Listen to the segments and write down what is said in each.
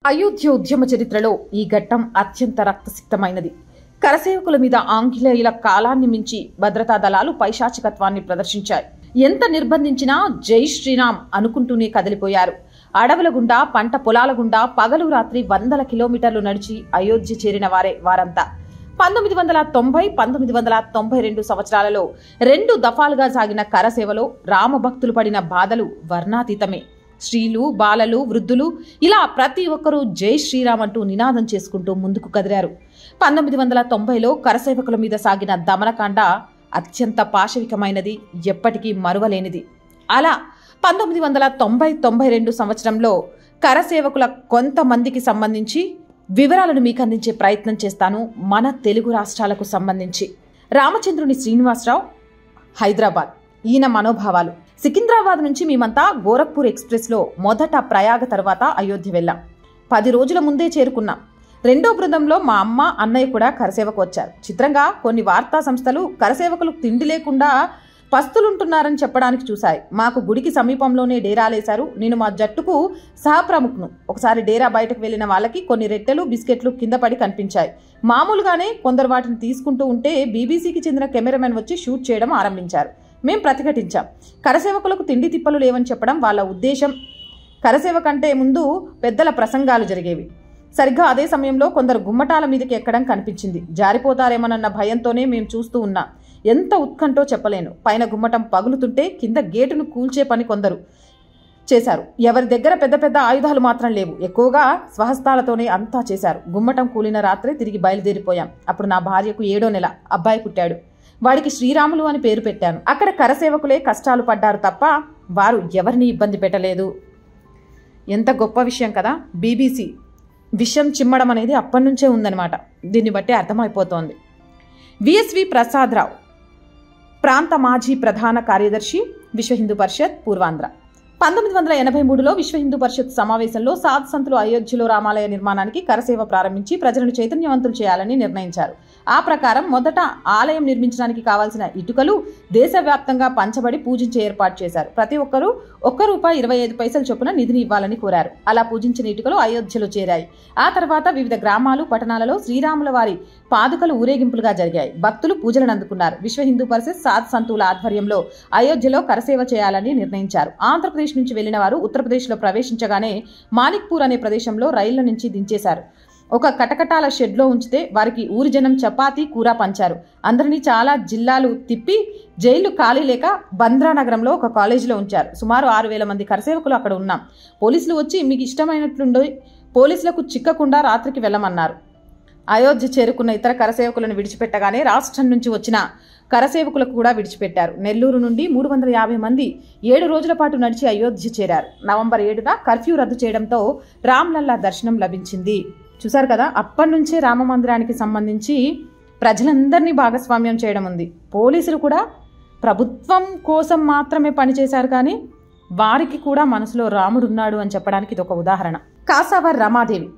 అయోధ్య ఉద్యమ చరిత్రలో ఈ ఘట్టం అత్యంత రక్తసిక్తమైనది. కరసేవకుల మీద ఆంగ్లేయుల కాలాన్ని మించి భద్రతా దళాలు పైశాచికత్వాన్ని ప్రదర్శించాయి. ఎంత నిర్బంధించినా జై శ్రీరామ్ అనుకుంటూనే కదిలిపోయారు. అడవుల గుండా, పంట పొలాల గుండా పగలు రాత్రి వందల కిలోమీటర్లు నడిచి అయోధ్య చేరిన వారే వారంతా. 1990, 1992 సంవత్సరాలలో 2 దఫాలుగా సాగిన కరసేవలో రామభక్తులు పడిన బాధలు వర్ణాతీతమే. స్త్రీలు, బాలలు, వృద్ధులు ఇలా ప్రతి ఒక్కరూ జై శ్రీరామ్ అంటూ నినాదం చేసుకుంటూ ముందుకు కదిలారు. 1990లో కరసేవకుల మీద సాగిన దమనకాండ అత్యంత పాశవికమైనది, ఎప్పటికీ మరువలేనిది. అలా 1992 సంవత్సరంలో కరసేవకుల కొంతమందికి సంబంధించి వివరాలను మీకు అందించే ప్రయత్నం చేస్తాను. మన తెలుగు రాష్ట్రాలకు సంబంధించి రామచంద్రుని శ్రీనివాసరావు, హైదరాబాద్. ఈయన మనోభావాలు. సికింద్రాబాద్ నుంచి మేమంతా గోరఖ్పూర్ ఎక్స్ప్రెస్ లో మొదట ప్రయాగ తర్వాత అయోధ్య వెళ్ళాం. 10 రోజుల ముందే చేరుకున్నాం. రెండో బృందంలో మా అమ్మ, అన్నయ్య కూడా కరసేవకు వచ్చారు. చిత్రంగా కొన్ని వార్తా సంస్థలు కరసేవకులు తిండి లేకుండా పస్తులుంటున్నారని చెప్పడానికి చూశాయి. మాకు గుడికి సమీపంలోనే డేరాలేశారు. నేను మా జట్టుకు సహప్రముఖను. ఒకసారి డేరా బయటకు వెళ్లిన వాళ్ళకి కొన్ని రెట్టెలు, బిస్కెట్లు కింద పడి కనిపించాయి. మామూలుగానే కొందరు వాటిని తీసుకుంటూ ఉంటే బీబీసీకి చెందిన కెమెరామెన్ వచ్చి షూట్ చేయడం ఆరంభించారు. మేం ప్రతిఘటించాం. కరసేవకులకు తిండి తిప్పలు లేవని చెప్పడం వాళ్ళ ఉద్దేశం. కరసేవ కంటే ముందు పెద్దల ప్రసంగాలు జరిగేవి. సరిగ్గా అదే సమయంలో కొందరు గుమ్మటాల మీదకి ఎక్కడం కనిపించింది. జారిపోతారేమోనన్న భయంతోనే మేం చూస్తూ ఉన్నాం. ఎంత ఉత్కంఠో చెప్పలేను. పైన గుమ్మటం పగులుతుంటే కింద గేటును కూల్చే పని కొందరు చేశారు. ఎవరి దగ్గర పెద్ద పెద్ద ఆయుధాలు మాత్రం లేవు. ఎక్కువగా స్వహస్తాలతోనే అంతా చేశారు. గుమ్మటం కూలిన రాత్రే తిరిగి బయలుదేరిపోయాం. అప్పుడు నా భార్యకు 7వ నెల అబ్బాయి పుట్టాడు. వాడికి శ్రీరాములు అని పేరు పెట్టాను. అక్కడ కరసేవకులే కష్టాలు పడ్డారు తప్ప వారు ఎవరిని ఇబ్బంది పెట్టలేదు. ఎంత గొప్ప విషయం కదా. బీబీసీ విషయం చిమ్మడం అనేది అప్పటి నుంచే ఉందన్నమాట. దీన్ని బట్టి అర్థమైపోతోంది. విఎస్వి ప్రసాదరావు, ప్రాంత మాజీ ప్రధాన కార్యదర్శి, విశ్వ హిందూ పరిషత్, పూర్వాంధ్ర. 1983లో విశ్వ హిందూ పరిషత్ సమావేశంలో సాధు సంతులు అయోధ్యలో రామాలయ నిర్మాణానికి కరసేవ ప్రారంభించి ప్రజలను చైతన్యవంతులు చేయాలని నిర్ణయించారు. ఆ ప్రకారం మొదట ఆలయం నిర్మించడానికి కావాల్సిన ఇటుకలు దేశవ్యాప్తంగా పంచబడి పూజించే ఏర్పాటు చేశారు. ప్రతి ఒక్కరూ ₹1.25 చొప్పున నిధిని ఇవ్వాలని కోరారు. అలా పూజించిన ఇటుకలు అయోధ్యలో చేరాయి. ఆ తర్వాత వివిధ గ్రామాలు, పట్టణాలలో శ్రీరాముల వారి పాదుకలు ఊరేగింపులుగా జరిగాయి. భక్తులు పూజలను అందుకున్నారు. విశ్వ హిందూ పరిషత్ సాధు సంతుల ఆధ్వర్యంలో అయోధ్యలో కరసేవ చేయాలని నిర్ణయించారు. ఆంధ్రప్రదేశ్ నుంచి వెళ్లిన వారు ఉత్తరప్రదేశ్లో ప్రవేశించగానే మాణిక్పూర్ అనే ప్రదేశంలో రైళ్ల నుంచి దించేశారు. ఒక కటకటాల షెడ్లో ఉంచితే వారికి ఊరి జనం చపాతీ, కూర పంచారు. అందరినీ చాలా జిల్లాలు తిప్పి జైలు ఖాళీ లేక బంద్రా నగరంలో ఒక కాలేజీలో ఉంచారు. సుమారు 6,000 మంది కరసేవకులు అక్కడ ఉన్నాం. పోలీసులు వచ్చి మీకు ఇష్టమైనట్లుండి పోలీసులకు చిక్కకుండా రాత్రికి వెళ్ళమన్నారు. అయోధ్య చేరుకున్న ఇతర కరసేవకులను విడిచిపెట్టగానే రాష్ట్రం నుంచి వచ్చిన కరసేవకులకు కూడా విడిచిపెట్టారు. నెల్లూరు నుండి 350 మంది 7 రోజుల పాటు నడిచి అయోధ్య చేరారు. నవంబర్ 7న కర్ఫ్యూ రద్దు చేయడంతో రామ్లల్లా దర్శనం లభించింది. చూశారు కదా. అప్పటి నుంచే రామ మందిరానికి సంబంధించి ప్రజలందరినీ భాగస్వామ్యం చేయడం ఉంది. పోలీసులు కూడా ప్రభుత్వం కోసం మాత్రమే పనిచేశారు, కానీ వారికి కూడా మనసులో రాముడున్నాడు అని చెప్పడానికి ఇది ఒక ఉదాహరణ. కాసావర్ రమాదేవి.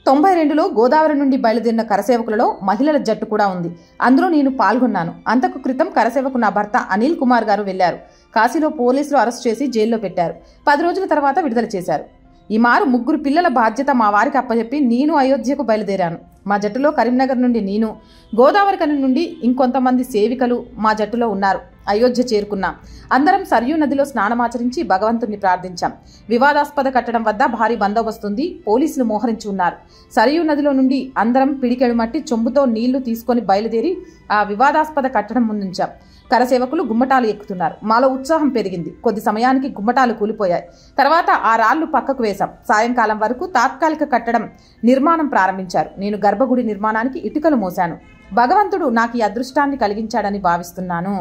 92లో గోదావరి నుండి బయలుదేరిన కరసేవకులలో మహిళల జట్టు కూడా ఉంది. అందులో నేను పాల్గొన్నాను. అంతకు క్రితం కరసేవకు నా భర్త అనిల్ కుమార్ గారు వెళ్లారు. కాశీలో పోలీసులు అరెస్ట్ చేసి జైల్లో పెట్టారు. 10 రోజుల తర్వాత విడుదల చేశారు. ఈ మారు 3 పిల్లల బాధ్యత మా వారికి అప్పచెప్పి నేను అయోధ్యకు బయలుదేరాను. మా జట్టులో కరీంనగర్ నుండి నేను, గోదావరి కని నుండి ఇంకొంతమంది సేవికలు మా జట్టులో ఉన్నారు. అయోధ్య చేరుకున్నాం. అందరం సరియు నదిలో స్నానమాచరించి భగవంతుణ్ణి ప్రార్థించాం. వివాదాస్పద కట్టడం వద్ద భారీ బందోబస్తుంది. పోలీసులు మోహరించి ఉన్నారు. సరియు నదిలో నుండి అందరం పిడికెడు మట్టి చెంబుతో నీళ్లు తీసుకొని బయలుదేరి ఆ వివాదాస్పద కట్టడం ముందుంచాం. కరసేవకులు గుమ్మటాలు ఎక్కుతున్నారు. మాలో ఉత్సాహం పెరిగింది. కొద్ది సమయానికి గుమ్మటాలు కూలిపోయాయి. తర్వాత ఆ రాళ్లు పక్కకు వేశాం. సాయంకాలం వరకు తాత్కాలిక కట్టడం నిర్మాణం ప్రారంభించారు. నేను గర్భగుడి నిర్మాణానికి ఇటుకలు మోశాను. భగవంతుడు నాకు ఈ అదృష్టాన్ని కలిగించాడని భావిస్తున్నాను.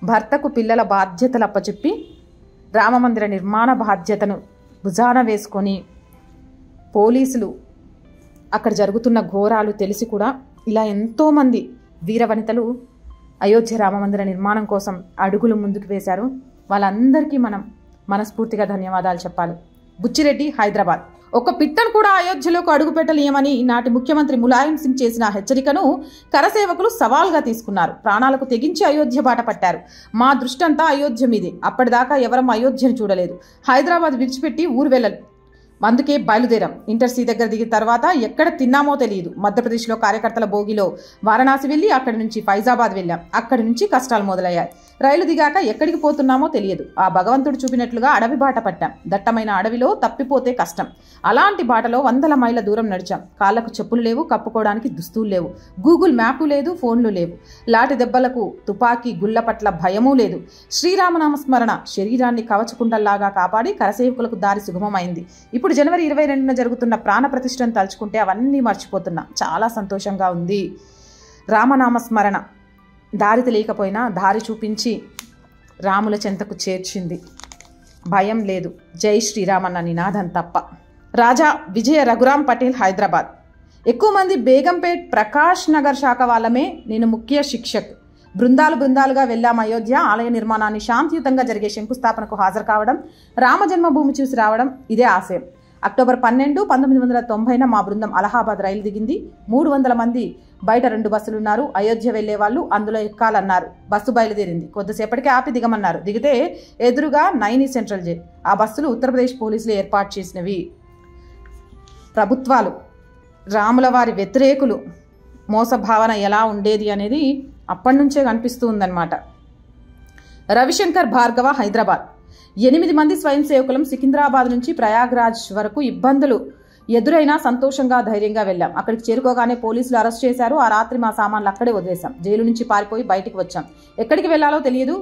భర్తకు పిల్లల బాధ్యతలు అప్పచెప్పి రామమందిర నిర్మాణ బాధ్యతను భుజాన వేసుకొని పోలీసులు అక్కడ జరుగుతున్న ఘోరాలు తెలిసి కూడా ఇలా ఎంతోమంది వీరవనితలు అయోధ్య రామమందిర నిర్మాణం కోసం అడుగులు ముందుకు వేశారు. వాళ్ళందరికీ మనం మనస్ఫూర్తిగా ధన్యవాదాలు చెప్పాలి. బుచ్చిరెడ్డి, హైదరాబాద్. ఒక పిట్టను కూడా అయోధ్యలోకి అడుగు పెట్టలేమని నాటి ముఖ్యమంత్రి ములాయం సింగ్ చేసిన హెచ్చరికను కరసేవకులు సవాల్గా తీసుకున్నారు. ప్రాణాలకు తెగించి అయోధ్య బాట పట్టారు. మా దృష్టంతా అయోధ్య మీదే. అప్పటిదాకా ఎవరం అయోధ్యను చూడలేదు. హైదరాబాద్ విడిచిపెట్టి అందుకే బయలుదేరాం. ఇంటర్సీ దగ్గర దిగిన తర్వాత ఎక్కడ తిన్నామో తెలియదు. మధ్యప్రదేశ్లో కార్యకర్తల భోగిలో వారణాసి వెళ్ళి అక్కడి నుంచి ఫైజాబాద్ వెళ్ళాం. అక్కడి నుంచి కష్టాలు మొదలయ్యాయి. రైలు దిగాక ఎక్కడికి పోతున్నామో తెలియదు. ఆ భగవంతుడు చూపినట్లుగా అడవి బాట పట్టాం. దట్టమైన అడవిలో తప్పిపోతే కష్టం. అలాంటి బాటలో 100 మైళ్ళ దూరం నడిచాం. కాళ్లకు చెప్పులు లేవు, కప్పుకోవడానికి దుస్తులు లేవు, గూగుల్ మ్యాపు లేదు, ఫోన్లు లేవు. లాటి దెబ్బలకు తుపాకీ గుళ్ల పట్ల భయమూ లేదు. శ్రీరామనామస్మరణ శరీరాన్ని కవచకుండల్లాగా కాపాడి కరసేవకులకు దారి సుగమమైంది. ఇప్పుడు జనవరి 22న జరుగుతున్న ప్రాణ ప్రతిష్టను తలుచుకుంటే అవన్నీ మర్చిపోతున్నా. చాలా సంతోషంగా ఉంది. రామనామస్మరణ దారి తెలియకపోయినా దారి చూపించి రాముల చెంతకు చేర్చింది. భయం లేదు. జై శ్రీరామన్న నినాదం తప్ప. రాజా విజయ రఘురాం పటేల్, హైదరాబాద్. ఎక్కువ మంది బేగంపేట్ ప్రకాష్ నగర్ శాఖ వాళ్ళమే. నేను ముఖ్య శిక్షక్. బృందాలుగా వెళ్ళాం. అయోధ్య ఆలయ నిర్మాణాన్ని శాంతియుతంగా జరిగే శంకుస్థాపనకు హాజరు కావడం, రామజన్మభూమి చూసి రావడం ఇదే ఆశయం. అక్టోబర్ 12, 1990న మా బృందం అలహాబాద్ రైలు దిగింది. 300 మంది బయట 2 బస్సులున్నారు. అయోధ్య వెళ్లే వాళ్ళు అందులో ఎక్కాలన్నారు. బస్సు బయలుదేరింది. కొద్దిసేపటికి ఆపి దిగమన్నారు. దిగితే ఎదురుగా నైని సెంట్రల్ జైల్. ఆ బస్సులు ఉత్తరప్రదేశ్ పోలీసులు ఏర్పాటు చేసినవి. ప్రభుత్వాలు రాముల వారి వ్యతిరేకులు మోసభావన ఎలా ఉండేది అనేది అప్పటి నుంచే కనిపిస్తూ ఉందన్నమాట. రవిశంకర్ భార్గవ, హైదరాబాద్. 8 మంది స్వయం సేవకులం. సికింద్రాబాద్ నుంచి ప్రయాగ్రాజ్ వరకు ఇబ్బందులు ఎదురైనా సంతోషంగా ధైర్యంగా వెళ్ళాం. అక్కడికి చేరుకోగానే పోలీసులు అరెస్ట్ చేశారు. ఆ రాత్రి మా సామాన్లు అక్కడే వదిలేశాం. జైలు నుంచి పారిపోయి బయటికి వచ్చాం. ఎక్కడికి వెళ్లాలో తెలియదు.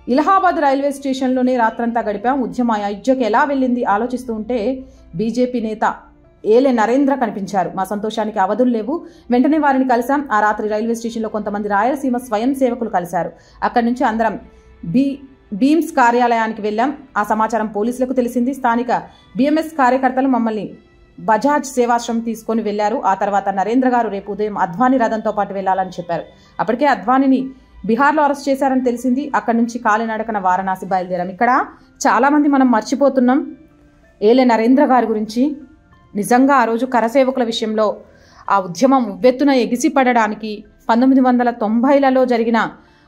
ఇలహాబాద్ రైల్వే స్టేషన్లోనే రాత్రంతా గడిపాం. ఉద్యమ అయోధ్యకు ఎలా వెళ్ళింది ఆలోచిస్తూ ఉంటే బీజేపీ నేత ఏలే నరేంద్ర కనిపించారు. మా సంతోషానికి అవధులు లేవు. వెంటనే వారిని కలిసాం. ఆ రాత్రి రైల్వే స్టేషన్లో కొంతమంది రాయలసీమ స్వయం సేవకులు కలిశారు. అక్కడి నుంచి అందరం బీమ్స్ కార్యాలయానికి వెళ్ళాం. ఆ సమాచారం పోలీసులకు తెలిసింది. స్థానిక బీఎంఎస్ కార్యకర్తలు మమ్మల్ని బజాజ్ సేవాశ్రమం తీసుకొని వెళ్లారు. ఆ తర్వాత నరేంద్ర గారు రేపు ఉదయం అద్వానీ రథంతో పాటు వెళ్లాలని చెప్పారు. అప్పటికే అద్వానీని బీహార్లో అరెస్ట్ చేశారని తెలిసింది. అక్కడి నుంచి కాలినడకన వారణాసి బయలుదేరాం. ఇక్కడ చాలామంది మనం మర్చిపోతున్నాం ఏలే నరేంద్ర గారి గురించి. నిజంగా ఆ రోజు కరసేవకుల విషయంలో ఆ ఉద్యమం ఉవ్వెత్తున ఎగిసిపడడానికి 1990లలో జరిగిన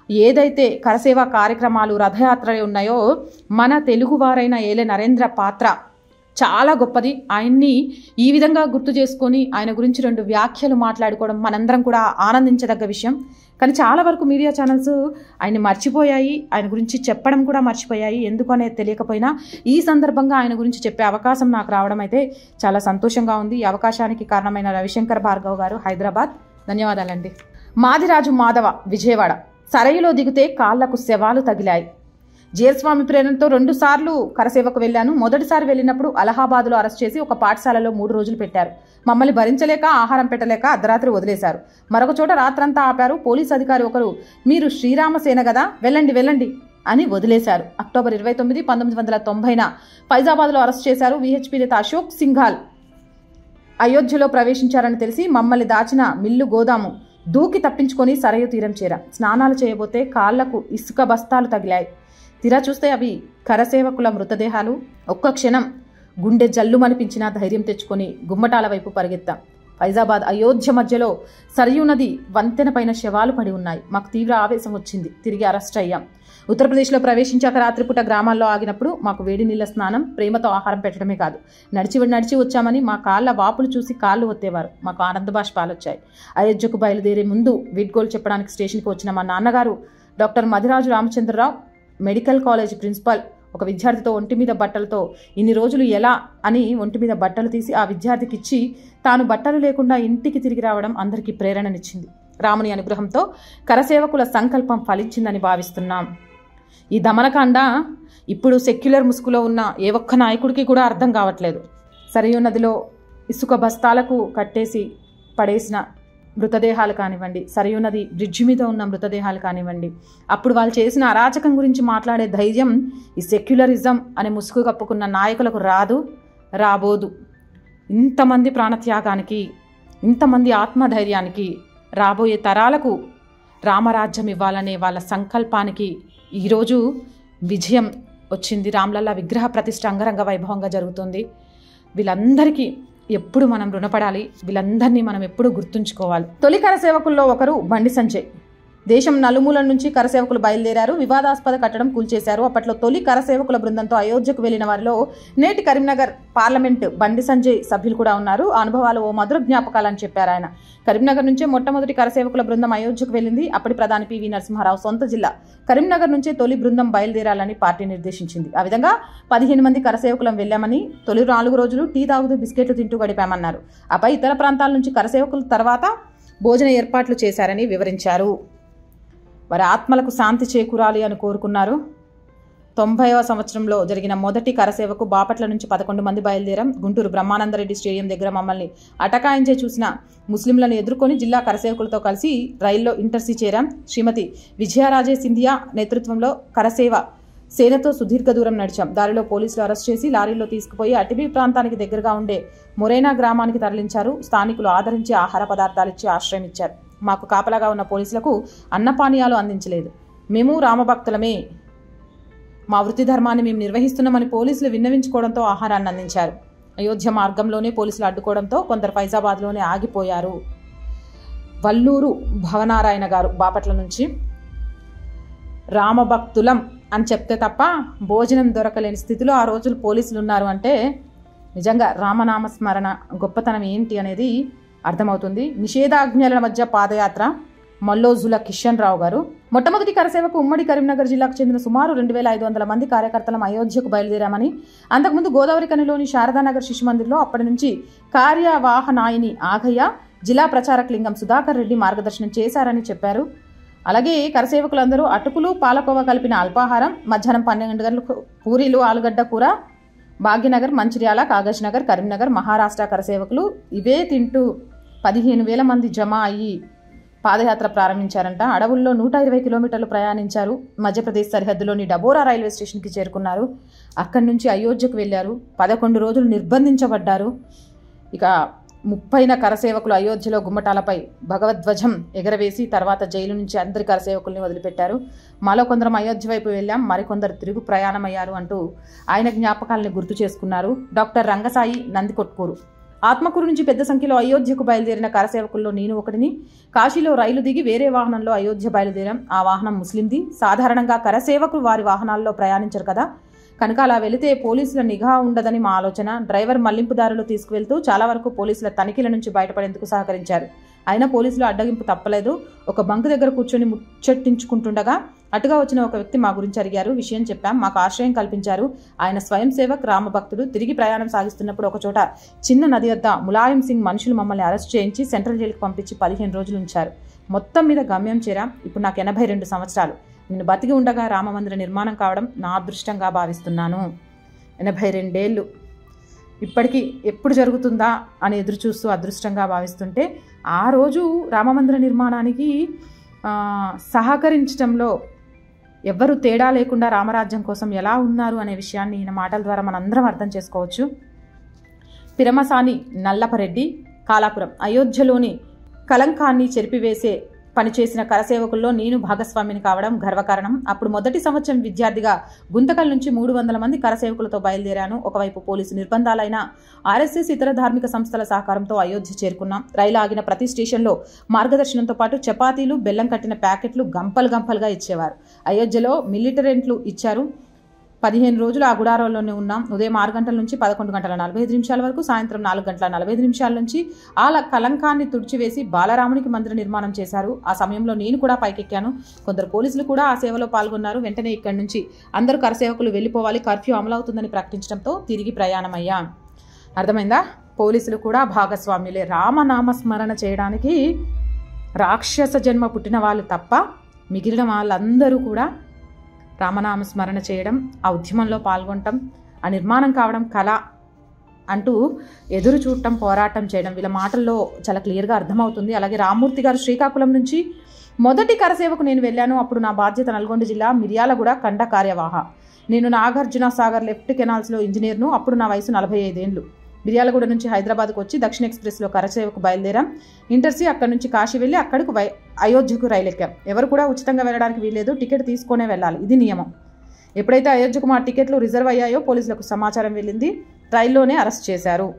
ఏదైతే కరసేవా కార్యక్రమాలు రథయాత్రలు ఉన్నాయో మన తెలుగువారైన ఏలే నరేంద్ర పాత్ర చాలా గొప్పది. ఆయన్ని ఈ విధంగా గుర్తు చేసుకొని ఆయన గురించి 2 వ్యాఖ్యలు మాట్లాడుకోవడం మనందరం కూడా ఆనందించదగ్గ విషయం. కానీ చాలా వరకు మీడియా ఛానల్స్ ఆయన్ని మర్చిపోయాయి. ఆయన గురించి చెప్పడం కూడా మర్చిపోయాయి. ఎందుకు అనేది తెలియకపోయినా ఈ సందర్భంగా ఆయన గురించి చెప్పే అవకాశం నాకు రావడం అయితే చాలా సంతోషంగా ఉంది. ఈ అవకాశానికి కారణమైన రవిశంకర్ భార్గవ్ గారు, హైదరాబాద్. ధన్యవాదాలండి. మాదిరాజు మాధవ, విజయవాడ. సరయులో దిగితే కాళ్లకు శవాలు తగిలాయి. జీరస్వామి ప్రేరణతో 2 సార్లు కరసేవకు వెళ్ళాను. మొదటిసారి వెళ్ళినప్పుడు అలహాబాద్లో అరెస్ట్ చేసి ఒక పాఠశాలలో 3 రోజులు పెట్టారు. మమ్మల్ని భరించలేక ఆహారం పెట్టలేక అర్ధరాత్రి వదిలేశారు. మరొక చోట రాత్రంతా ఆపారు. పోలీస్ అధికారి ఒకరు మీరు శ్రీరామసేన కదా, వెళ్ళండి అని వదిలేశారు. అక్టోబర్ 29, 1990న ఫైజాబాద్లో అరెస్ట్ చేశారు. విహెచ్పీ నేత అశోక్ సింఘాల్ అయోధ్యలో ప్రవేశించారని తెలిసి మమ్మల్ని దాచిన మిల్లు గోదాము దూకి తప్పించుకొని సరయు తీరం చేరాం. స్నానాలు చేయబోతే కాళ్లకు ఇసుక బస్తాలు తగిలాయి. తీరా చూస్తే అవి కరసేవకుల మృతదేహాలు. ఒక్క క్షణం గుండె జల్లుమనిపించినా ధైర్యం తెచ్చుకొని గుమ్మటాల వైపు పరిగెత్తాం. ఫైజాబాద్ అయోధ్య మధ్యలో సరయూ నది వంతెన పైన శవాలు పడి ఉన్నాయి. మాకు తీవ్ర ఆవేశం వచ్చింది. తిరిగి అరెస్ట్ అయ్యాం. ఉత్తరప్రదేశ్లో ప్రవేశించాక రాత్రిపూట గ్రామాల్లో ఆగినప్పుడు మాకు వేడి నీళ్ల స్నానం, ప్రేమతో ఆహారం పెట్టడమే కాదు, నడిచి వచ్చామని మా కాళ్ళ వాపులు చూసి కాళ్ళు ఒత్తేవారు. మాకు ఆనంద బాష్పాలొచ్చాయి. అయోధ్యకు బయలుదేరే ముందు వీడ్కోలు చెప్పడానికి స్టేషన్కి వచ్చిన మా నాన్నగారు doctor Madhiraju Ramachandrarao, medical college principal, ఒక విద్యార్థితో ఒంటి మీద బట్టలతో ఇన్ని రోజులు ఎలా అని ఒంటి మీద బట్టలు తీసి ఆ విద్యార్థికి ఇచ్చి తాను బట్టలు లేకుండా ఇంటికి తిరిగి రావడం అందరికీ ప్రేరణనిచ్చింది. రాముని అనుగ్రహంతో కరసేవకుల సంకల్పం ఫలించిందని భావిస్తున్నాం. ఈ దమనకాండ ఇప్పుడు సెక్యులర్ ముసుగులో ఉన్న ఏ ఒక్క నాయకుడికి కూడా అర్థం కావట్లేదు. సరయూ నదిలో ఇసుక బస్తాలకు కట్టేసి పడేసిన మృతదేహాలు కానివ్వండి, సరయూ నది బ్రిడ్జి మీద ఉన్న మృతదేహాలు కానివ్వండి, అప్పుడు వాళ్ళు చేసిన అరాచకం గురించి మాట్లాడే ధైర్యం ఈ సెక్యులరిజం అనే ముసుగు కప్పుకున్న నాయకులకు రాబోదు. ఇంతమంది ప్రాణత్యాగానికి, ఇంతమంది ఆత్మధైర్యానికి, రాబోయే తరాలకు రామరాజ్యం ఇవ్వాలనే వాళ్ళ సంకల్పానికి ఈరోజు విజయం వచ్చింది. రామ్లల్లా విగ్రహ ప్రతిష్ఠ అంగరంగ వైభవంగా జరుగుతుంది. వీళ్ళందరికీ ఎప్పుడు మనం రుణపడాలి. వీళ్ళందరినీ మనం ఎప్పుడు గుర్తుంచుకోవాలి. తొలి కరసేవకుల్లో ఒకరు బండి సంజయ్. దేశం నలుమూలల నుంచి కరసేవకులు బయలుదేరారు. వివాదాస్పద కట్టడం కూల్చేశారు. అప్పట్లో తొలి కరసేవకుల బృందంతో అయోధ్యకు వెళ్లిన వారిలో నేటి కరీంనగర్ పార్లమెంట్ బండి సంజయ్ సభ్యులు కూడా ఉన్నారు. ఆ అనుభవాలు ఓ మధుర జ్ఞాపకాలని చెప్పారు ఆయన. కరీంనగర్ నుంచే మొట్టమొదటి కరసేవకుల బృందం అయోధ్యకు వెళ్లింది. అప్పటి ప్రధాని పివి నరసింహారావు సొంత జిల్లా కరీంనగర్ నుంచే తొలి బృందం బయలుదేరాలని పార్టీ నిర్దేశించింది. ఆ విధంగా 15 మంది కరసేవకులం వెళ్లామని, తొలి 4 రోజులు టీ తాగుతూ బిస్కెట్లు తింటూ గడిపామన్నారు. ఆపై ఇతర ప్రాంతాల నుంచి కరసేవకుల తర్వాత భోజన ఏర్పాట్లు చేశారని వివరించారు. వారి ఆత్మలకు శాంతి చేకూరాలి అని కోరుకున్నారు. 90వ సంవత్సరంలో జరిగిన మొదటి కరసేవకు బాపట్ల నుంచి 11 మంది బయలుదేరాం. గుంటూరు బ్రహ్మానందరెడ్డి స్టేడియం దగ్గర మమ్మల్ని అటకాయించే చూసిన ముస్లింలను ఎదుర్కొని జిల్లా కరసేవకులతో కలిసి రైల్లో ఇంటర్సీ చేరాం. శ్రీమతి విజయరాజే సింధియా నేతృత్వంలో కరసేవ సేనతో సుదీర్ఘ దూరం నడిచాం. దారిలో పోలీసులు అరెస్ట్ చేసి లారీలో తీసుకుపోయి అటవీ ప్రాంతానికి దగ్గరగా ఉండే మొరైనా గ్రామానికి తరలించారు. స్థానికులు ఆదరించి ఆహార పదార్థాలు ఇచ్చి ఆశ్రయం ఇచ్చారు. మాకు కాపలాగా ఉన్న పోలీసులకు అన్నపానీయాలు అందించలేదు. మేము రామభక్తులమే, మా వృత్తి ధర్మాన్ని మేము నిర్వహిస్తున్నామని పోలీసులు విన్నవించుకోవడంతో ఆహారాన్ని అందించారు. అయోధ్య మార్గంలోనే పోలీసులు అడ్డుకోవడంతో కొందరు ఫైజాబాద్లోనే ఆగిపోయారు. వల్లూరు భవనారాయణ గారు బాపట్ల నుంచి, రామభక్తులం అని చెప్తే తప్ప భోజనం దొరకలేని స్థితిలో ఆ రోజులు పోలీసులు ఉన్నారు అంటే నిజంగా రామనామస్మరణ గొప్పతనం ఏంటి అనేది అర్థమవుతుంది. నిషేధాజ్ఞల మధ్య పాదయాత్ర, మల్లోజుల కిషన్ రావు గారు. మొట్టమొదటి కరసేవకు ఉమ్మడి కరీంనగర్ జిల్లాకు చెందిన సుమారు 2500 మంది కార్యకర్తలం అయోధ్యకు బయలుదేరామని, అంతకుముందు గోదావరి కనిలోని శారదానగర్ శిశు మందిర్లో అప్పటి నుంచి కార్యవాహనాయిని ఆగయ్య, జిల్లా ప్రచారక లింగం సుధాకర్ రెడ్డి మార్గదర్శనం చేశారని చెప్పారు. అలాగే కరసేవకులందరూ అటుకులు పాలకోవా కలిపిన అల్పాహారం, మధ్యాహ్నం 12 గంటలకు పూరీలు ఆలుగడ్డ కూర, భాగ్యనగర్, మంచిర్యాల, కాగజ్ నగర్, కరీంనగర్, మహారాష్ట్ర కరసేవకులు ఇవే తింటూ 15,000 మంది జమ అయ్యి పాదయాత్ర ప్రారంభించారంట. అడవుల్లో 120 కిలోమీటర్లు ప్రయాణించారు. మధ్యప్రదేశ్ సరిహద్దులోని డబోరా రైల్వే స్టేషన్కి చేరుకున్నారు. అక్కడి నుంచి అయోధ్యకు వెళ్లారు. 11 రోజులు నిర్బంధించబడ్డారు. ఇక 30 కరసేవకులు అయోధ్యలో గుమ్మటాలపై భగవద్ధ్వజం ఎగరవేసి తర్వాత జైలు నుంచి అందరి కరసేవకుల్ని వదిలిపెట్టారు. మాలో కొందరం అయోధ్య వైపు వెళ్ళాం, మరికొందరు తిరుగు ప్రయాణమయ్యారు అంటూ ఆయన జ్ఞాపకాలని గుర్తు చేసుకున్నారు. డాక్టర్ రంగసాయి, నందికొట్కూరు. ఆత్మకూరు నుంచి పెద్ద సంఖ్యలో అయోధ్యకు బయలుదేరిన కరసేవకుల్లో నేను ఒకటిని. కాశీలో రైలు దిగి వేరే వాహనంలో అయోధ్య బయలుదేరాం. ఆ వాహనం ముస్లింది. సాధారణంగా కరసేవకులు వారి వాహనాల్లో ప్రయాణించరు కదా, కనుక అలా వెళితే పోలీసుల నిఘా ఉండదని మా ఆలోచన. డ్రైవర్ మళ్లింపుదారులు తీసుకువెళ్తూ చాలా వరకు పోలీసుల తనిఖీల నుంచి బయటపడేందుకు సహకరించారు. అయినా పోలీసులు అడ్డగింపు తప్పలేదు. ఒక బంకు దగ్గర కూర్చొని ముచ్చట్టించుకుంటుండగా అటుగా వచ్చిన ఒక వ్యక్తి మా గురించి అడిగారు. విషయం చెప్పాం. మాకు ఆశ్రయం కల్పించారు. ఆయన స్వయం సేవక్, రామభక్తుడు. తిరిగి ప్రయాణం సాగిస్తున్నప్పుడు ఒక చోట చిన్న నది వద్ద ములాయం సింగ్ మనుషులు మమ్మల్ని అరెస్ట్ చేయించి సెంట్రల్ జైలుకి పంపించి 15 రోజులు ఉంచారు. మొత్తం మీద గమ్యం చేరాం. ఇప్పుడు నాకు 82 సంవత్సరాలు. నేను బతికి ఉండగా రామమందిర నిర్మాణం కావడం నా అదృష్టంగా భావిస్తున్నాను. 82 ఏళ్ళు. ఇప్పటికీ ఎప్పుడు జరుగుతుందా అని ఎదురు చూస్తూ అదృష్టంగా భావిస్తుంటే, ఆ రోజు రామమందిర నిర్మాణానికి సహకరించడంలో ఎవ్వరూ తేడా లేకుండా రామరాజ్యం కోసం ఎలా ఉన్నారు అనే విషయాన్ని ఈయన మాటల ద్వారా మనందరం అర్థం చేసుకోవచ్చు. పిరమసాని నల్లపరెడ్డి, కాలాపురం. అయోధ్యలోని కలంకాన్ని చెరిపివేసే పనిచేసిన కరసేవకుల్లో నేను భాగస్వామిని కావడం గర్వకారణం. అప్పుడు మొదటి సంవత్సరం విద్యార్థిగా గుంతకల్ నుంచి 300 మంది కరసేవకులతో బయలుదేరాను. ఒకవైపు పోలీసు నిర్బంధాలైన ఆర్ఎస్ఎస్, ఇతర ధార్మిక సంస్థల సహకారంతో అయోధ్య చేరుకున్నాం. రైలు ఆగిన ప్రతి స్టేషన్లో మార్గదర్శనంతో పాటు చపాతీలు, బెల్లం కట్టిన ప్యాకెట్లు గంపలు గంపలుగా ఇచ్చేవారు. అయోధ్యలో మిలిటరెంట్లు ఇచ్చారు. 15 రోజులు ఆ గుడారంలోనే ఉన్నాం. ఉదయం 6 గంటల నుంచి 11 గంటల 45 నిమిషాల వరకు, సాయంత్రం 4 గంటల 45 నిమిషాల నుంచి ఆ కలంకాన్ని తుడిచివేసి బాలరామునికి మందిర నిర్మాణం చేశారు. ఆ సమయంలో నేను కూడా పైకెక్కాను. కొందరు పోలీసులు కూడా ఆ సేవలో పాల్గొన్నారు. వెంటనే ఇక్కడి నుంచి అందరూ కరసేవకులు వెళ్ళిపోవాలి, కర్ఫ్యూ అమలవుతుందని ప్రకటించడంతో తిరిగి ప్రయాణమయ్యాం. అర్థమైందా? పోలీసులు కూడా భాగస్వామ్యులే. రామనామస్మరణ చేయడానికి రాక్షస జన్మ పుట్టిన వాళ్ళు తప్ప మిగిలిన వాళ్ళందరూ కూడా రామనామస్మరణ చేయడం, ఆ ఉద్యమంలో పాల్గొనటం, ఆ నిర్మాణం కావడం కళ అంటూ ఎదురు చూడటం, పోరాటం చేయడం వీళ్ళ మాటల్లో చాలా క్లియర్గా అర్థమవుతుంది. అలాగే రామ్మూర్తి గారు శ్రీకాకుళం నుంచి మొదటి కరసేవకు నేను వెళ్ళాను. అప్పుడు నా బాధ్యత నల్గొండ జిల్లా మిర్యాలగూడ ఖండ కార్యవాహ. నేను నాగార్జున సాగర్ లెఫ్ట్ కెనాల్స్లో ఇంజనీర్ను. అప్పుడు నా వయసు 45 ఏళ్ళు. మిర్యాలగూడ నుంచి హైదరాబాద్కు వచ్చి దక్షిణ ఎక్స్ప్రెస్లో కరసేవకు బయలుదేరాం. ఇంటర్సీ, అక్కడి నుంచి కాశీ వెళ్ళి అక్కడికి అయోధ్యకు రైలు ఎక్కాం. ఎవరు కూడా ఉచితంగా వెళ్ళడానికి వీల్లేదు, టికెట్ తీసుకునే వెళ్ళాలి, ఇది నియమం. ఎప్పుడైతే అయోధ్యకు మా టికెట్లు రిజర్వ్ అయ్యాయో పోలీసులకు సమాచారం వెళ్ళింది. రైల్లోనే అరెస్ట్ చేశారు.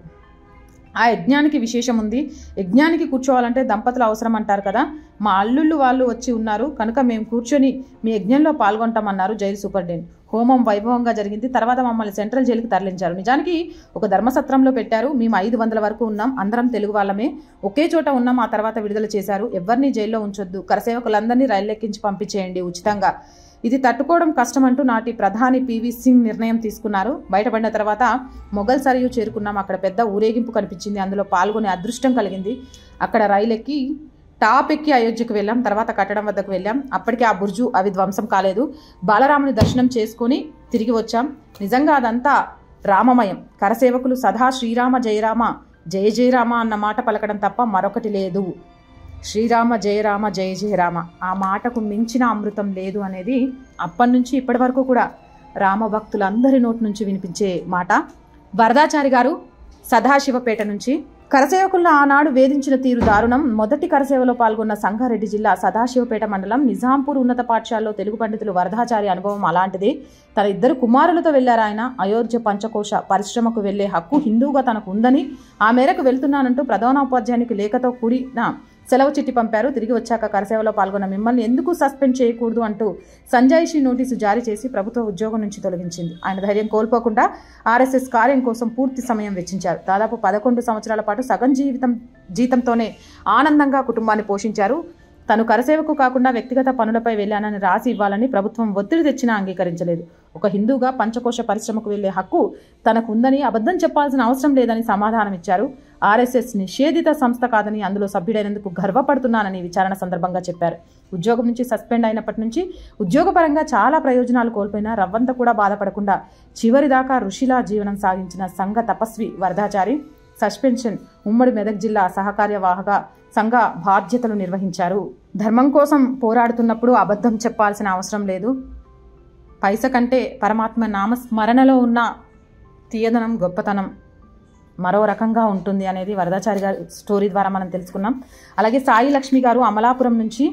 ఆ యజ్ఞానికి విశేషం ఉంది. యజ్ఞానికి కూర్చోవాలంటే దంపతులు అవసరం అంటారు కదా. మా అల్లుళ్ళు వాళ్ళు వచ్చి ఉన్నారు కనుక మేము కూర్చొని మీ యజ్ఞంలో పాల్గొంటామన్నారు జైలు సూపరింటెండెంట్. హోమం వైభవంగా జరిగింది. తర్వాత మమ్మల్ని సెంట్రల్ జైలుకి తరలించారు. నిజానికి ఒక ధర్మసత్రంలో పెట్టారు. మేము 500 వరకు ఉన్నాం. అందరం తెలుగు వాళ్ళమే, ఒకే చోట ఉన్నాం. ఆ తర్వాత విడుదల చేశారు. ఎవరిని జైల్లో ఉంచొద్దు, కరసేవకులందరినీ రైలు ఎక్కించి పంపించేయండి ఉచితంగా. ఇది తట్టుకోవడం కష్టమంటూ నాటి ప్రధాని పివి సింగ్ నిర్ణయం తీసుకున్నారు. బయటపడిన తర్వాత మొఘల్ సరియు చేరుకున్నాం. అక్కడ పెద్ద ఊరేగింపు కనిపించింది. అందులో పాల్గొనే అదృష్టం కలిగింది. అక్కడ రైలు ఎక్కి టాప్ ఎక్కి అయోధ్యకు వెళ్ళాం. తర్వాత కట్టడం వద్దకు వెళ్ళాం. అప్పటికే ఆ బుర్జు అవి ధ్వంసం కాలేదు. బాలరాముని దర్శనం చేసుకొని తిరిగి వచ్చాం. నిజంగా అదంతా రామమయం. కరసేవకులు సదా శ్రీరామ జయరామ జయ జయరామ అన్న మాట పలకడం తప్ప మరొకటి లేదు. శ్రీరామ జయరామ జయ జయరామ, ఆ మాటకు మించిన అమృతం లేదు అనేది అప్పటి నుంచి ఇప్పటి వరకు కూడా రామభక్తులందరి నోటి నుంచి వినిపించే మాట. వరదాచారి గారు సదాశివపేట నుంచి. కరసేవకులను ఆనాడు వేధించిన తీరు దారుణం. మొదటి కరసేవలో పాల్గొన్న సంగారెడ్డి జిల్లా సదాశివపేట మండలం నిజాంపూర్ ఉన్నత పాఠశాలలో తెలుగు పండితులు వరదాచారి అనుభవం అలాంటిదే. తన 2 కుమారులతో వెళ్లారు ఆయన. అయోధ్య పంచకోశ పరిశ్రమకు వెళ్లే హక్కు హిందువుగా తనకు ఉందని, ఆ మేరకు వెళ్తున్నానంటూ ప్రధానోపాధ్యాయునికి లేఖతో కూడిన సెలవు చిట్టి పంపారు. తిరిగి వచ్చాక కరసేవలో పాల్గొన్న మిమ్మల్ని ఎందుకు సస్పెండ్ చేయకూడదు అంటూ సంజాయిషీ నోటీసు జారీ చేసి ప్రభుత్వ ఉద్యోగం నుంచి తొలగించింది. ఆయన ధైర్యం కోల్పోకుండా ఆర్ఎస్ఎస్ కార్యం కోసం పూర్తి సమయం వెచ్చించారు. దాదాపు 11 సంవత్సరాల పాటు సగం జీతంతోనే ఆనందంగా కుటుంబాన్ని పోషించారు. తను కరసేవకు కాకుండా వ్యక్తిగత పనులపై వెళ్లానని రాసి ఇవ్వాలని ప్రభుత్వం ఒత్తిడి తెచ్చినా అంగీకరించలేదు. ఒక హిందూగా పంచకోశ పరిశ్రమకు వెళ్లే హక్కు తనకు ఉందని, అబద్ధం చెప్పాల్సిన అవసరం లేదని సమాధానం ఇచ్చారు. ఆర్ఎస్ఎస్ నిషేధిత సంస్థ కాదని, అందులో సభ్యుడైనందుకు గర్వపడుతున్నానని విచారణ సందర్భంగా చెప్పారు. ఉద్యోగం నుంచి సస్పెండ్ అయినప్పటి నుంచి ఉద్యోగపరంగా చాలా ప్రయోజనాలు కోల్పోయినా రవ్వంత కూడా బాధపడకుండా చివరిదాకా ఋషిలా జీవనం సాగించిన సంఘ తపస్వి వరదాచారి సస్పెన్షన్ ఉమ్మడి మెదక్ జిల్లా సహకార్యవాహక సంఘ బాధ్యతలు నిర్వహించారు. ధర్మం కోసం పోరాడుతున్నప్పుడు అబద్ధం చెప్పాల్సిన అవసరం లేదు. పైస కంటే పరమాత్మ నామస్మరణలో ఉన్న తీయదనం, గొప్పతనం మరో రకంగా ఉంటుంది అనేది వరదాచారి గారి స్టోరీ ద్వారా మనం తెలుసుకున్నాం. అలాగే సాయి లక్ష్మి గారు అమలాపురం నుంచి.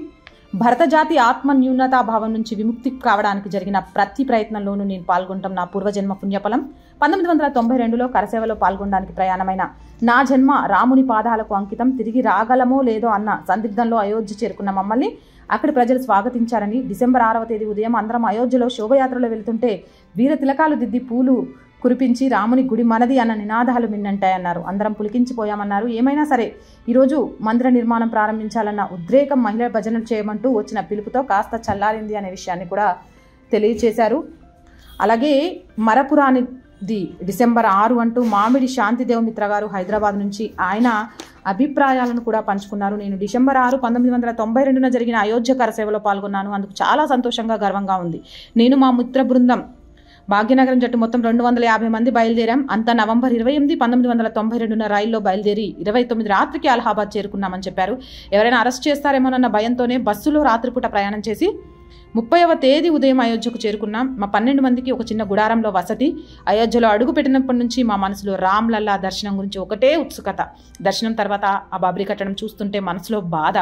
భరత జాతి ఆత్మ న్యూనతాభావం నుంచి విముక్తి కావడానికి జరిగిన ప్రతి ప్రయత్నంలోనూ నేను పాల్గొనటం నా పూర్వజన్మ పుణ్యఫలం. 1992లో కరసేవలో పాల్గొనడానికి ప్రయాణమైన నా జన్మ రాముని పాదాలకు అంకితం. తిరిగి రాగలమో లేదో అన్న సందిగ్ధంలో అయోధ్య చేరుకున్న మమ్మల్ని అక్కడి ప్రజలు స్వాగతించారని, డిసెంబర్ 6వ తేదీ ఉదయం అందరం అయోధ్యలో శోభయాత్రలో వెళ్తుంటే వీర తిలకాలు దిద్ది పూలు కురిపించి రాముని గుడి మనది అన్న నినాదాలు మిన్నంటాయన్నారు. అందరం పులికించిపోయామన్నారు. ఏమైనా సరే ఈరోజు మందిర నిర్మాణం ప్రారంభించాలన్న ఉద్రేకం మహిళా భజనలు చేయమంటూ వచ్చిన పిలుపుతో కాస్త చల్లారింది అనే విషయాన్ని కూడా తెలియచేశారు. అలాగే మరపురానిది డిసెంబర్ 6 అంటూ మామిడి శాంతిదేవ్ మిత్ర గారు హైదరాబాద్ నుంచి ఆయన అభిప్రాయాలను కూడా పంచుకున్నారు. నేను డిసెంబర్ 6, 1992 జరిగిన అయోధ్య కరసేవలో పాల్గొన్నాను. అందుకు చాలా సంతోషంగా, గర్వంగా ఉంది. నేను మా మిత్ర బృందం భాగ్యనగరం జట్టు మొత్తం 250 మంది బయలుదేరాం. అంతా నవంబర్ 28, 1992 రైల్లో బయలుదేరి 29 రాత్రికి అలహాబాద్ చేరుకున్నామని చెప్పారు. ఎవరైనా అరెస్ట్ చేస్తారేమోనన్న భయంతోనే బస్సులో రాత్రిపూట ప్రయాణం చేసి 30వ తేదీ ఉదయం అయోధ్యకు చేరుకున్నాం. మా 12 మందికి ఒక చిన్న గుడారంలో వసతి. అయోధ్యలో అడుగు పెట్టినప్పటి నుంచి మా మనసులో రామ్ లల్లా దర్శనం గురించి ఒకటే ఉత్సుకత. దర్శనం తర్వాత ఆ బాబ్రీ కట్టడం చూస్తుంటే మనసులో బాధ.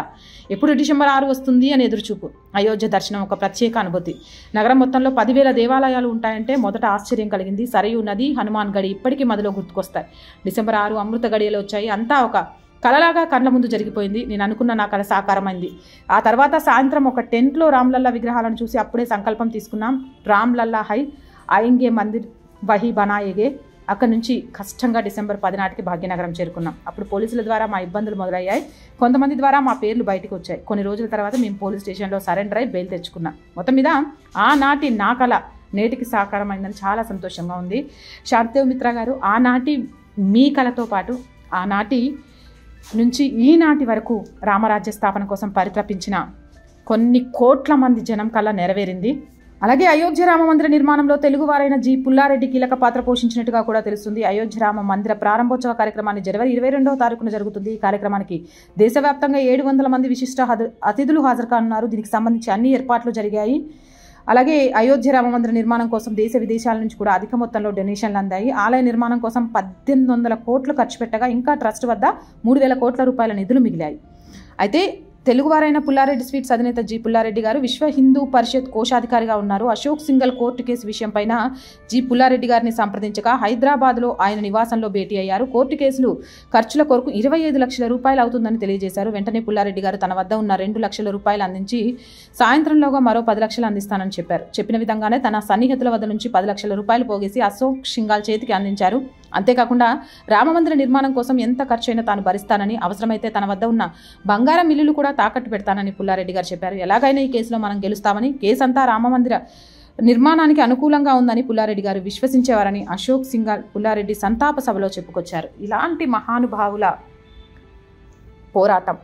ఎప్పుడు డిసెంబర్ 6 వస్తుంది అని ఎదురుచూపు. అయోధ్య దర్శనం ఒక ప్రత్యేక అనుభూతి. నగరం మొత్తంలో 10,000 దేవాలయాలు ఉంటాయంటే మొదట ఆశ్చర్యం కలిగింది. సరయూ నది, హనుమాన్ గడి ఇప్పటికీ మదిలో గుర్తుకొస్తాయి. డిసెంబర్ 6 అమృత గడియలు వచ్చాయి. అంతా ఒక కలలాగా కళ్ళ ముందు జరిగిపోయింది. నేను అనుకున్న నా కళ సాకారమైంది. ఆ తర్వాత సాయంత్రం ఒక టెంట్లో రామ్లల్లా విగ్రహాలను చూసి అప్పుడే సంకల్పం తీసుకున్నాం. రామ్లల్లా హై ఆయింగే మందిర్ వహీ బనాయేగే. అక్కడి నుంచి కష్టంగా డిసెంబర్ 10 నాటికి భాగ్యనగరం చేరుకున్నాం. అప్పుడు పోలీసుల ద్వారా మా ఇబ్బందులు మొదలయ్యాయి. కొంతమంది ద్వారా మా పేర్లు బయటకు వచ్చాయి. కొన్ని రోజుల తర్వాత మేము పోలీస్ స్టేషన్లో సరెండర్ అయి బెయిల్ తెచ్చుకున్నాం. మొత్తం మీద ఆనాటి నా కళ నేటికి సాకారమైందని చాలా సంతోషంగా ఉంది. శాంతిదేవ్ మిత్ర గారు, ఆనాటి మీ కళతో పాటు ఆనాటి నుంచి ఈనాటి వరకు రామరాజ్య స్థాపన కోసం పరితపించిన కొన్ని కోట్ల మంది జనం కళ నెరవేరింది. అలాగే అయోధ్య రామ మందిర నిర్మాణంలో తెలుగువారైన జి పుల్లారెడ్డి కీలక పాత్ర పోషించినట్టుగా కూడా తెలుస్తుంది. అయోధ్య రామ మందిర ప్రారంభోత్సవ కార్యక్రమాన్ని జనవరి 22వ తారీఖున జరుగుతుంది. ఈ కార్యక్రమానికి దేశవ్యాప్తంగా 700 మంది విశిష్ట అతిథులు హాజరు కానున్నారు. దీనికి సంబంధించి అన్ని ఏర్పాట్లు జరిగాయి. అలాగే అయోధ్య రామ మందిర నిర్మాణం కోసం దేశ విదేశాల నుంచి కూడా అధిక మొత్తంలో డొనేషన్లు అందాయి. ఆలయ నిర్మాణం కోసం 1800 కోట్లు ఖర్చు పెట్టగా ఇంకా ట్రస్ట్ వద్ద 3000 కోట్ల రూపాయల నిధులు మిగిలాయి. అయితే తెలుగువారైన పుల్లారెడ్డి స్వీట్స్ అధినేత జి పుల్లారెడ్డి గారు విశ్వ హిందూ పరిషత్ కోశాధికారిగా ఉన్నారు. అశోక్ సింఘల్ కోర్టు కేసు విషయంపైన జి పుల్లారెడ్డి గారిని సంప్రదించగా హైదరాబాద్లో ఆయన నివాసంలో భేటీ అయ్యారు. కోర్టు కేసులు ఖర్చుల కొరకు 25 లక్షల రూపాయలు అవుతుందని తెలియజేశారు. వెంటనే పుల్లారెడ్డి గారు తన వద్ద ఉన్న 2 లక్షల రూపాయలు అందించి సాయంత్రంలోగా మరో 10 లక్షలు అందిస్తానని చెప్పారు. చెప్పిన విధంగానే తన సన్నిహితుల వద్ద నుంచి 10 లక్షల రూపాయలు పోగేసి అశోక్ సింఘాల్ చేతికి అందించారు. అంతేకాకుండా రామమందిర నిర్మాణం కోసం ఎంత ఖర్చైనా తాను భరిస్తానని, అవసరమైతే తన వద్ద ఉన్న బంగారం మిల్లులు కూడా తాకట్టు పెడతానని పుల్లారెడ్డి గారు చెప్పారు. ఎలాగైనా ఈ కేసులో మనం గెలుస్తామని, కేసంతా రామమందిర నిర్మాణానికి అనుకూలంగా ఉందని పుల్లారెడ్డి గారు విశ్వసించేవారని అశోక్ సింఘాల్ పుల్లారెడ్డి సంతాప సభలో చెప్పుకొచ్చారు. ఇలాంటి మహానుభావుల పోరాటం,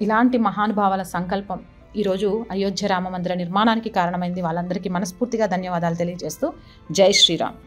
ఇలాంటి మహానుభావుల సంకల్పం ఈరోజు అయోధ్య రామమందిర నిర్మాణానికి కారణమైంది. వాళ్ళందరికీ మనస్ఫూర్తిగా ధన్యవాదాలు తెలియజేస్తూ జై శ్రీరామ్.